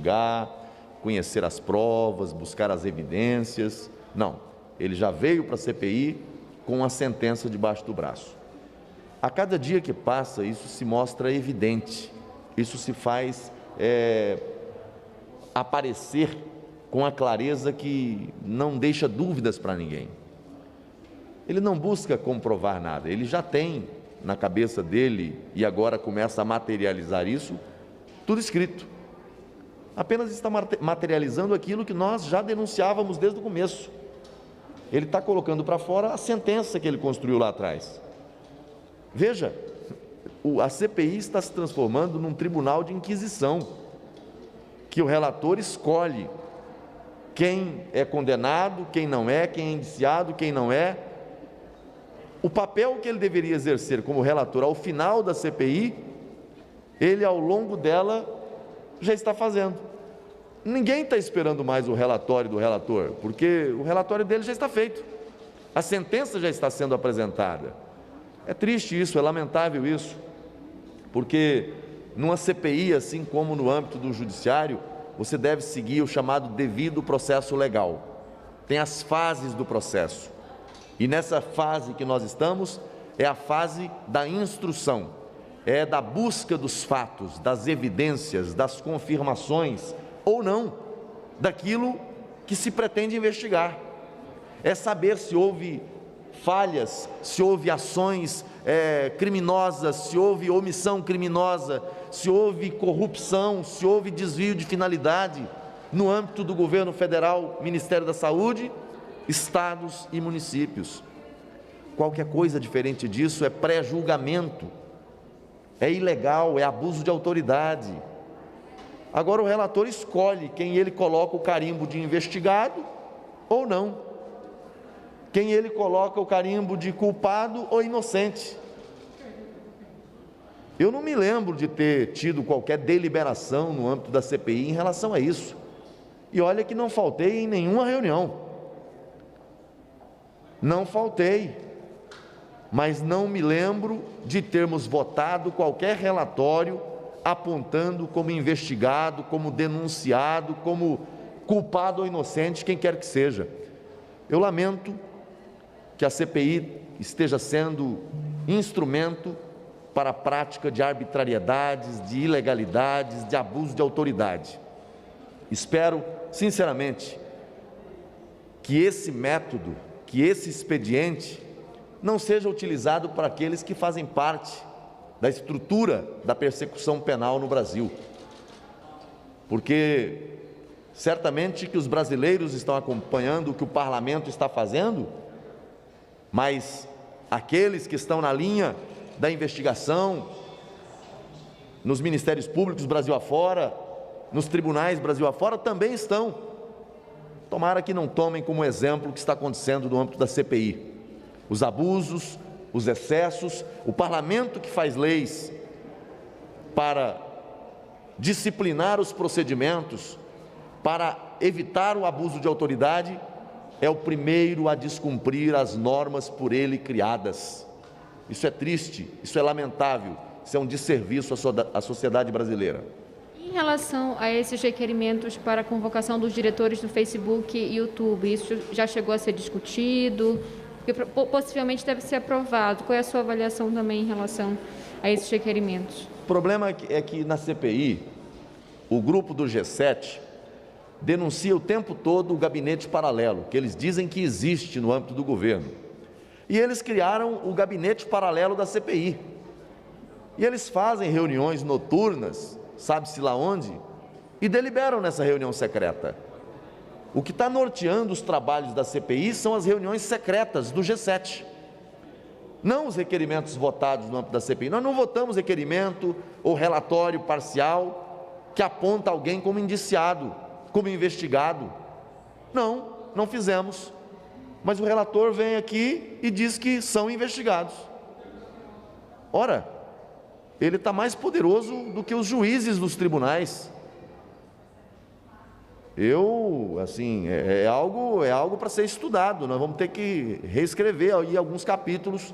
investigar, conhecer as provas, buscar as evidências. Não, ele já veio para a CPI com a sentença debaixo do braço. A cada dia que passa, isso se mostra evidente, isso se faz aparecer com a clareza que não deixa dúvidas para ninguém. Ele não busca comprovar nada, ele já tem na cabeça dele, e agora começa a materializar isso, tudo escrito. Apenas está materializando aquilo que nós já denunciávamos desde o começo. Ele está colocando para fora a sentença que ele construiu lá atrás. Veja, a CPI está se transformando num tribunal de inquisição, que o relator escolhe quem é condenado, quem não é, quem é indiciado, quem não é. O papel que ele deveria exercer como relator ao final da CPI, ele ao longo dela já está fazendo. Ninguém está esperando mais o relatório do relator, porque o relatório dele já está feito, a sentença já está sendo apresentada. É triste isso, é lamentável isso, porque numa CPI, assim como no âmbito do judiciário, você deve seguir o chamado devido processo legal. Tem as fases do processo, e nessa fase que nós estamos, é a fase da instrução, é da busca dos fatos, das evidências, das confirmações, ou não, daquilo que se pretende investigar. É saber se houve falhas, se houve ações criminosas, se houve omissão criminosa, se houve corrupção, se houve desvio de finalidade no âmbito do governo federal, Ministério da Saúde, estados e municípios. Qualquer coisa diferente disso é pré-julgamento, é ilegal, é abuso de autoridade. Agora o relator escolhe quem ele coloca o carimbo de investigado ou não, quem ele coloca o carimbo de culpado ou inocente. Eu não me lembro de ter tido qualquer deliberação no âmbito da CPI em relação a isso, e olha que não faltei em nenhuma reunião, não faltei, mas não me lembro de termos votado qualquer relatório apontando como investigado, como denunciado, como culpado ou inocente, quem quer que seja. Eu lamento que a CPI esteja sendo instrumento para a prática de arbitrariedades, de ilegalidades, de abuso de autoridade. Espero, sinceramente, que esse método, que esse expediente, não seja utilizado para aqueles que fazem parte da estrutura da persecução penal no Brasil, porque certamente que os brasileiros estão acompanhando o que o parlamento está fazendo, mas aqueles que estão na linha da investigação, nos ministérios públicos Brasil afora, nos tribunais Brasil afora, também estão. Tomara que não tomem como exemplo o que está acontecendo no âmbito da CPI. Os abusos, os excessos, o parlamento que faz leis para disciplinar os procedimentos, para evitar o abuso de autoridade, é o primeiro a descumprir as normas por ele criadas. Isso é triste, isso é lamentável, isso é um desserviço à sociedade brasileira. Em relação a esses requerimentos para a convocação dos diretores do Facebook e YouTube, isso já chegou a ser discutido? Porque possivelmente deve ser aprovado. Qual é a sua avaliação também em relação a esses requerimentos? O problema é que na CPI, o grupo do G7 denuncia o tempo todo o gabinete paralelo, que eles dizem que existe no âmbito do governo. E eles criaram o gabinete paralelo da CPI. E eles fazem reuniões noturnas, sabe-se lá onde, e deliberam nessa reunião secreta. O que está norteando os trabalhos da CPI são as reuniões secretas do G7, não os requerimentos votados no âmbito da CPI. Nós não votamos requerimento ou relatório parcial que aponta alguém como indiciado, como investigado. Não fizemos. Mas o relator vem aqui e diz que são investigados. Ora, ele está mais poderoso do que os juízes dos tribunais. É algo para ser estudado. Nós vamos ter que reescrever aí alguns capítulos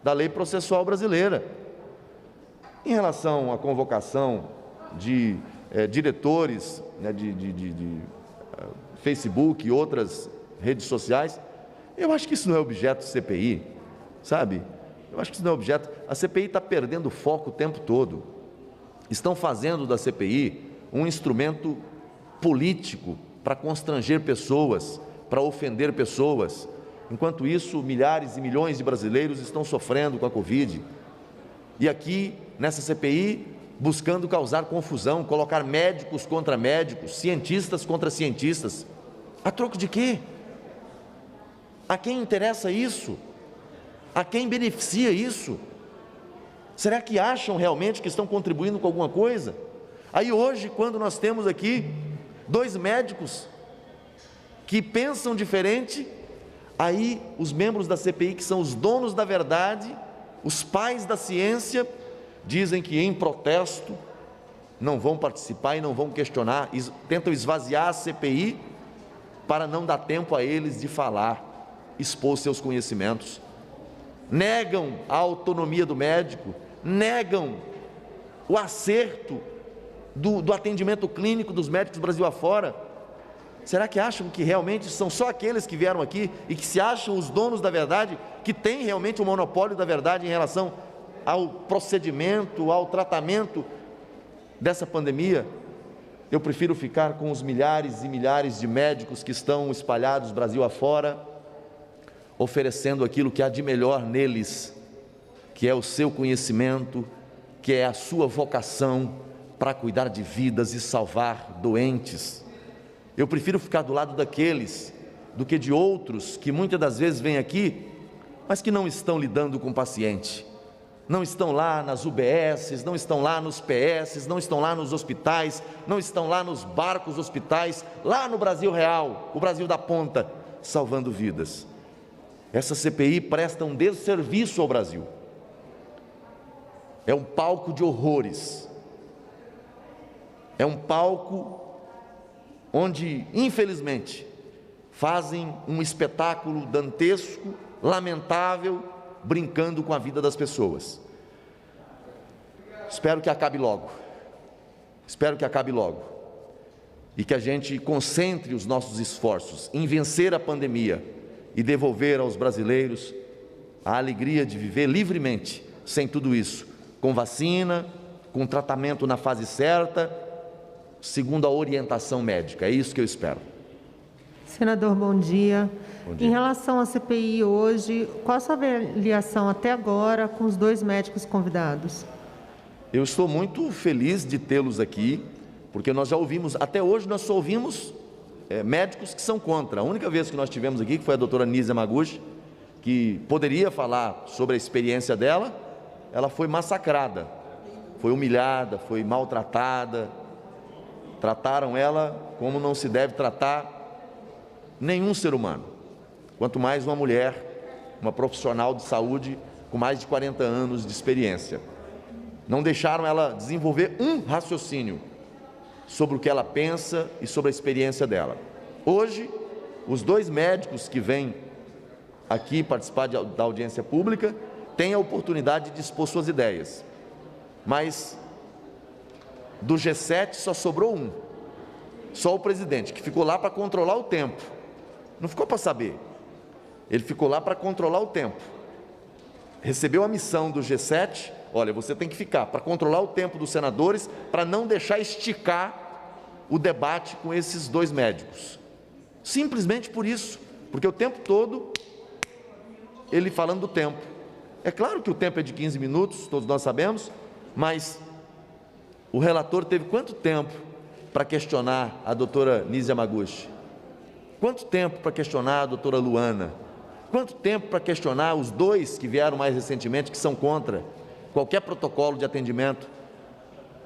da lei processual brasileira. Em relação à convocação de diretores, né, de Facebook e outras redes sociais. Eu acho que isso não é objeto de CPI, sabe? Eu acho que isso não é objeto. A CPI está perdendo foco o tempo todo. Estão fazendo da CPI um instrumento político para constranger pessoas, para ofender pessoas. Enquanto isso, milhares e milhões de brasileiros estão sofrendo com a Covid. E aqui, nessa CPI, buscando causar confusão, colocar médicos contra médicos, cientistas contra cientistas. A troco de quê? A quem interessa isso? A quem beneficia isso? Será que acham realmente que estão contribuindo com alguma coisa? Aí hoje, quando nós temos aqui 2 médicos que pensam diferente, aí os membros da CPI, que são os donos da verdade, os pais da ciência, dizem que em protesto não vão participar e não vão questionar, tentam esvaziar a CPI para não dar tempo a eles de falar, expor seus conhecimentos. Negam a autonomia do médico, negam o acerto do atendimento clínico dos médicos do Brasil afora. Será que acham que realmente são só aqueles que vieram aqui e que se acham os donos da verdade, que têm realmente o monopólio da verdade em relação ao procedimento, ao tratamento dessa pandemia? Eu prefiro ficar com os milhares e milhares de médicos que estão espalhados Brasil afora, oferecendo aquilo que há de melhor neles, que é o seu conhecimento, que é a sua vocação para cuidar de vidas e salvar doentes. Eu prefiro ficar do lado daqueles do que de outros que muitas das vezes vêm aqui, mas que não estão lidando com o paciente, não estão lá nas UBSs, não estão lá nos PS, não estão lá nos hospitais, não estão lá nos barcos hospitais, lá no Brasil real, o Brasil da ponta, salvando vidas. Essa CPI presta um desserviço ao Brasil. É um palco de horrores. É um palco onde, infelizmente, fazem um espetáculo dantesco, lamentável, brincando com a vida das pessoas. Espero que acabe logo. Espero que acabe logo. E que a gente concentre os nossos esforços em vencer a pandemia e devolver aos brasileiros a alegria de viver livremente, sem tudo isso, com vacina, com tratamento na fase certa, segundo a orientação médica. É isso que eu espero. Senador, bom dia. Bom dia. Em relação à CPI hoje, qual a sua avaliação até agora com os 2 médicos convidados? Eu estou muito feliz de tê-los aqui, porque nós já ouvimos, até hoje nós só ouvimos médicos que são contra. A única vez que nós tivemos aqui, que foi a doutora Nise Yamaguchi, que poderia falar sobre a experiência dela, ela foi massacrada, foi humilhada, foi maltratada, trataram ela como não se deve tratar nenhum ser humano, quanto mais uma mulher, uma profissional de saúde com mais de 40 anos de experiência. Não deixaram ela desenvolver um raciocínio sobre o que ela pensa e sobre a experiência dela. Hoje, os 2 médicos que vêm aqui participar da audiência pública têm a oportunidade de expor suas ideias, mas do G7 só sobrou um, só o presidente, que ficou lá para controlar o tempo, não ficou para saber, ele ficou lá para controlar o tempo, recebeu a missão do G7, olha, você tem que ficar para controlar o tempo dos senadores, para não deixar esticar o debate com esses 2 médicos, simplesmente por isso, porque o tempo todo ele falando do tempo. É claro que o tempo é de 15 minutos, todos nós sabemos, mas o relator teve quanto tempo para questionar a doutora Nise Yamaguchi? Quanto tempo para questionar a doutora Luana? Quanto tempo para questionar os 2 que vieram mais recentemente, que são contra qualquer protocolo de atendimento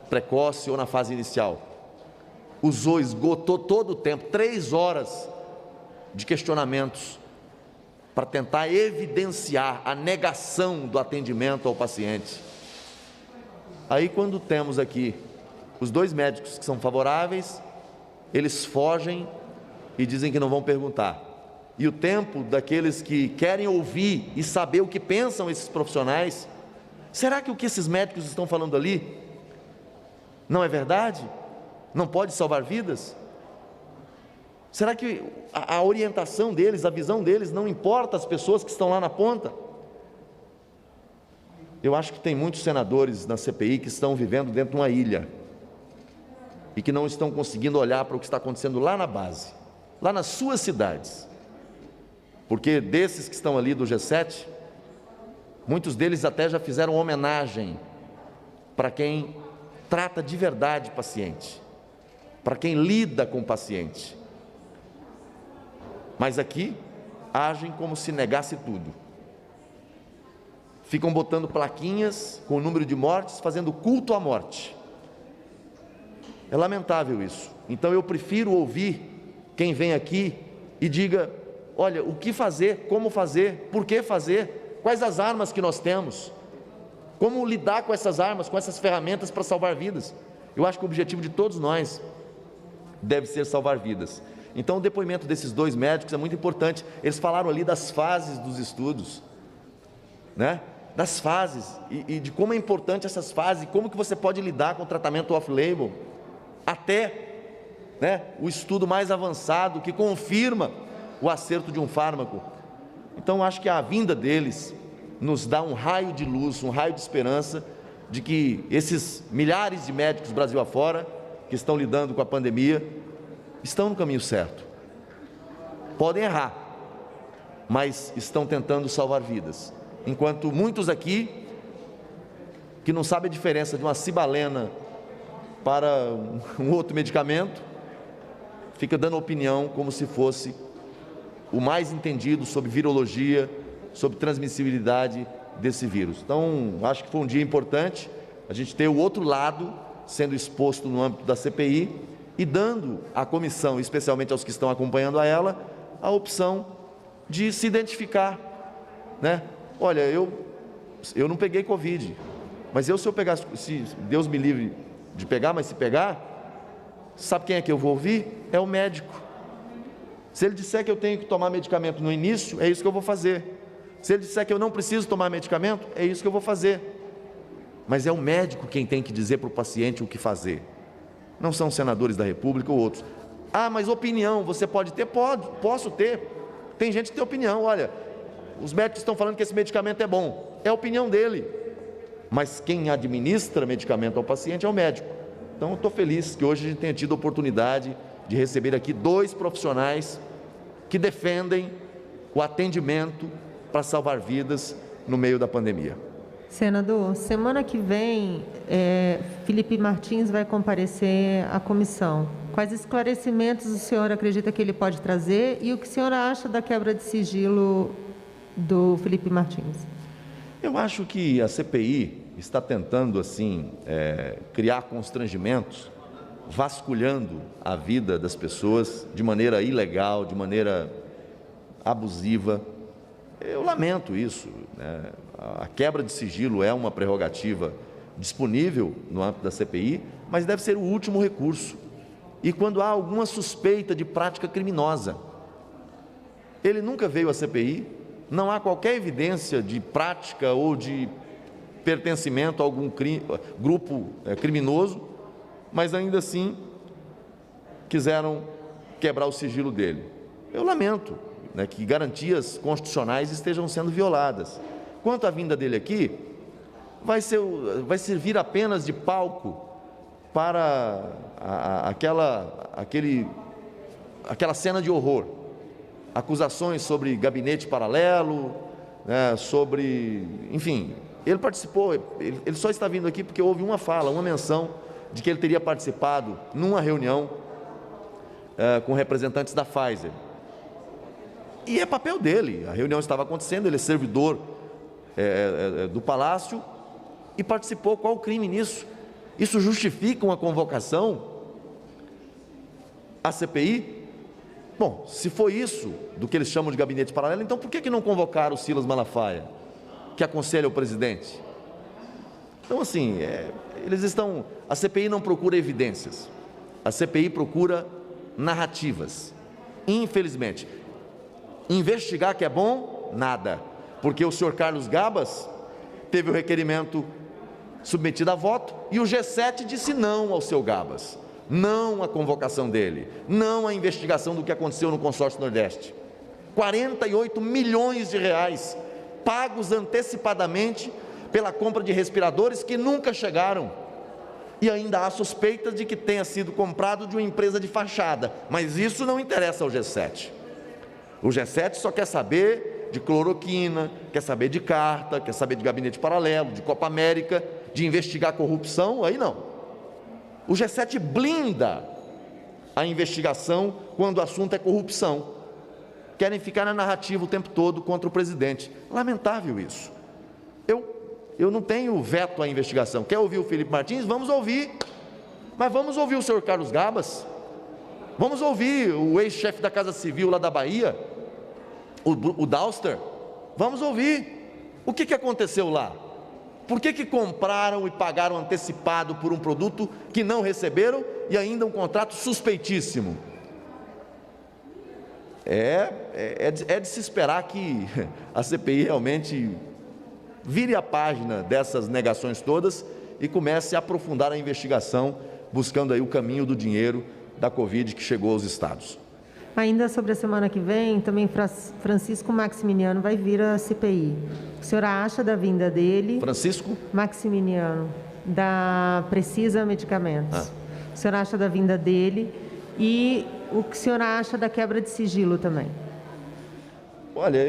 precoce ou na fase inicial? Usou, esgotou todo o tempo, 3 horas de questionamentos para tentar evidenciar a negação do atendimento ao paciente. Aí, quando temos aqui os 2 médicos que são favoráveis, eles fogem e dizem que não vão perguntar. E o tempo daqueles que querem ouvir e saber o que pensam esses profissionais, será que o que esses médicos estão falando ali não é verdade? não pode salvar vidas? Será que a orientação deles, a visão deles não importa às pessoas que estão lá na ponta? Eu acho que tem muitos senadores na CPI que estão vivendo dentro de uma ilha e que não estão conseguindo olhar para o que está acontecendo lá na base, lá nas suas cidades, porque desses que estão ali do G7, muitos deles até já fizeram homenagem para quem trata de verdade paciente, para quem lida com o paciente, mas aqui agem como se negasse tudo, ficam botando plaquinhas com o número de mortes, fazendo culto à morte. É lamentável isso. Então eu prefiro ouvir quem vem aqui e diga: olha, o que fazer, como fazer, por que fazer, quais as armas que nós temos, como lidar com essas armas, com essas ferramentas para salvar vidas. Eu acho que o objetivo de todos nós deve ser salvar vidas. Então o depoimento desses dois médicos é muito importante. Eles falaram ali das fases dos estudos, né? Das fases e de como é importante essas fases, como que você pode lidar com o tratamento off-label, até, né, o estudo mais avançado que confirma o acerto de um fármaco. Então acho que a vinda deles nos dá um raio de luz, um raio de esperança de que esses milhares de médicos Brasil afora que estão lidando com a pandemia estão no caminho certo. Podem errar, mas estão tentando salvar vidas, enquanto muitos aqui que não sabem a diferença de uma cibalena para um outro medicamento, fica dando opinião como se fosse o mais entendido sobre virologia, sobre transmissibilidade desse vírus. Então, acho que foi um dia importante a gente ter o outro lado sendo exposto no âmbito da CPI e dando à comissão, especialmente aos que estão acompanhando a ela, a opção de se identificar, né? Olha, eu não peguei Covid, mas se eu pegar, se Deus me livre de pegar, mas se pegar, sabe quem é que eu vou ouvir? É o médico. Se ele disser que eu tenho que tomar medicamento no início, é isso que eu vou fazer. Se ele disser que eu não preciso tomar medicamento, é isso que eu vou fazer. Mas é o médico quem tem que dizer para o paciente o que fazer. Não são senadores da República ou outros. Ah, mas opinião, você pode ter? Posso ter. Tem gente que tem opinião. Olha, os médicos estão falando que esse medicamento é bom. É a opinião dele. Mas quem administra medicamento ao paciente é o médico. Então eu estou feliz que hoje a gente tenha tido a oportunidade de receber aqui dois profissionais que defendem o atendimento para salvar vidas no meio da pandemia. Senador, semana que vem, Felipe Martins vai comparecer à comissão. Quais esclarecimentos o senhor acredita que ele pode trazer e o que o senhor acha da quebra de sigilo do Felipe Martins? Eu acho que a CPI está tentando, assim, criar constrangimentos, vasculhando a vida das pessoas de maneira ilegal, de maneira abusiva. Eu lamento isso, né? A quebra de sigilo é uma prerrogativa disponível no âmbito da CPI, mas deve ser o último recurso. E quando há alguma suspeita de prática criminosa, ele nunca veio à CPI, não há qualquer evidência de prática ou de pertencimento a algum grupo criminoso, mas ainda assim quiseram quebrar o sigilo dele. Eu lamento, né, que garantias constitucionais estejam sendo violadas. Quanto à vinda dele aqui, vai servir apenas de palco para aquela cena de horror, acusações sobre gabinete paralelo, né, enfim, ele participou, ele só está vindo aqui porque houve uma fala, uma menção de que ele teria participado numa reunião com representantes da Pfizer. E é papel dele, a reunião estava acontecendo, ele é servidor do Palácio e participou. Qual o crime nisso? Isso justifica uma convocação à CPI? Bom, se foi isso do que eles chamam de gabinete paralelo, então por que não convocaram o Silas Malafaia, que aconselha o presidente? Então, assim, a CPI não procura evidências, a CPI procura narrativas. Infelizmente, investigar que é bom, nada, porque o senhor Carlos Gabas teve o requerimento submetido a voto e o G7 disse não ao seu Gabas. não a convocação dele, não a investigação do que aconteceu no consórcio Nordeste. 48 milhões de reais pagos antecipadamente pela compra de respiradores que nunca chegaram. E ainda há suspeitas de que tenha sido comprado de uma empresa de fachada, mas isso não interessa ao G7. O G7 só quer saber de cloroquina, quer saber de carta, quer saber de gabinete paralelo, de Copa América, de investigar corrupção, aí não. O G7 blinda a investigação quando o assunto é corrupção. Querem ficar na narrativa o tempo todo contra o presidente. Lamentável isso. Eu não tenho veto à investigação. Quer ouvir o Felipe Martins? Vamos ouvir. Mas vamos ouvir o senhor Carlos Gabas. Vamos ouvir o ex-chefe da Casa Civil lá da Bahia, o Dauster. Vamos ouvir. O que aconteceu lá? Por que compraram e pagaram antecipado por um produto que não receberam e ainda um contrato suspeitíssimo? É de se esperar que a CPI realmente vire a página dessas negações todas e comece a aprofundar a investigação, buscando aí o caminho do dinheiro da Covid que chegou aos estados. Ainda sobre a semana que vem, também Francisco Maximiano vai vir à CPI. O senhor acha da vinda dele? Francisco Maximiano, da Precisa Medicamentos. O senhor acha da vinda dele e o que o senhor acha da quebra de sigilo também? Olha,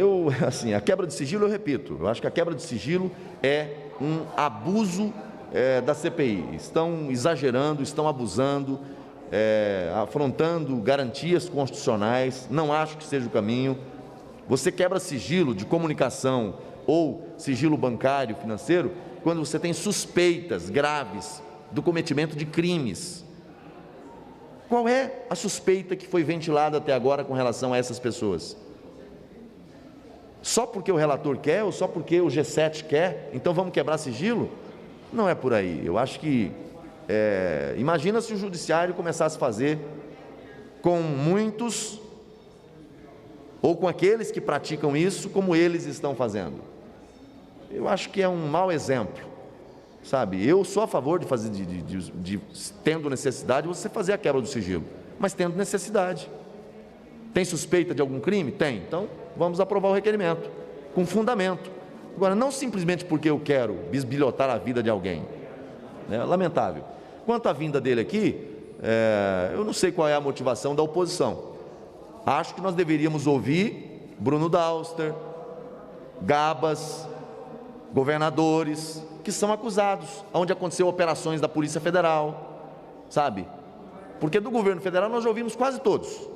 assim, a quebra de sigilo, eu repito, eu acho que a quebra de sigilo é um abuso da CPI. Estão exagerando, estão abusando, afrontando garantias constitucionais. Não acho que seja o caminho. Você quebra sigilo de comunicação ou sigilo bancário, financeiro, quando você tem suspeitas graves do cometimento de crimes. Qual é a suspeita que foi ventilada até agora com relação a essas pessoas? Só porque o relator quer ou só porque o G7 quer, então vamos quebrar sigilo? Não é por aí. Eu acho que, imagina se o judiciário começasse a fazer com muitos, ou com aqueles que praticam isso, como eles estão fazendo. Eu acho que é um mau exemplo, sabe? Eu sou a favor de fazer, tendo necessidade, você fazer a quebra do sigilo, mas tendo necessidade. Tem suspeita de algum crime? Tem. Então, vamos aprovar o requerimento, com fundamento. Agora, não simplesmente porque eu quero bisbilhotar a vida de alguém. Lamentável. Quanto à vinda dele aqui, eu não sei qual é a motivação da oposição. Acho que nós deveríamos ouvir Bruno Dauster, Gabas, governadores, que são acusados, onde aconteceu operações da Polícia Federal, sabe? Porque do governo federal nós já ouvimos quase todos.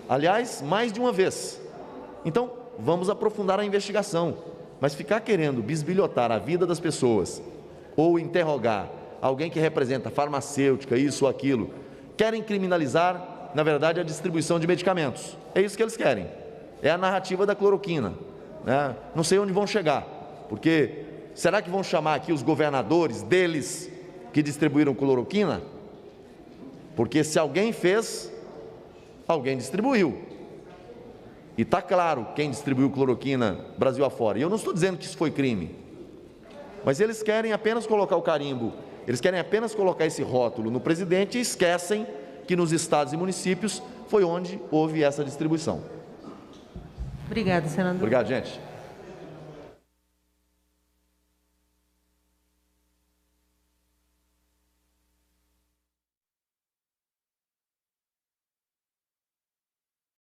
Aliás, mais de uma vez. Então, vamos aprofundar a investigação, mas ficar querendo bisbilhotar a vida das pessoas, ou interrogar alguém que representa farmacêutica, isso ou aquilo, querem criminalizar, na verdade, a distribuição de medicamentos. É isso que eles querem. É a narrativa da cloroquina. Não sei onde vão chegar, porque será que vão chamar aqui os governadores deles que distribuíram cloroquina? Porque se alguém fez, alguém distribuiu. E está claro quem distribuiu cloroquina Brasil afora. E eu não estou dizendo que isso foi crime. Mas eles querem apenas colocar o carimbo, eles querem apenas colocar esse rótulo no presidente e esquecem que nos estados e municípios foi onde houve essa distribuição. Obrigada, senador. Obrigado, gente.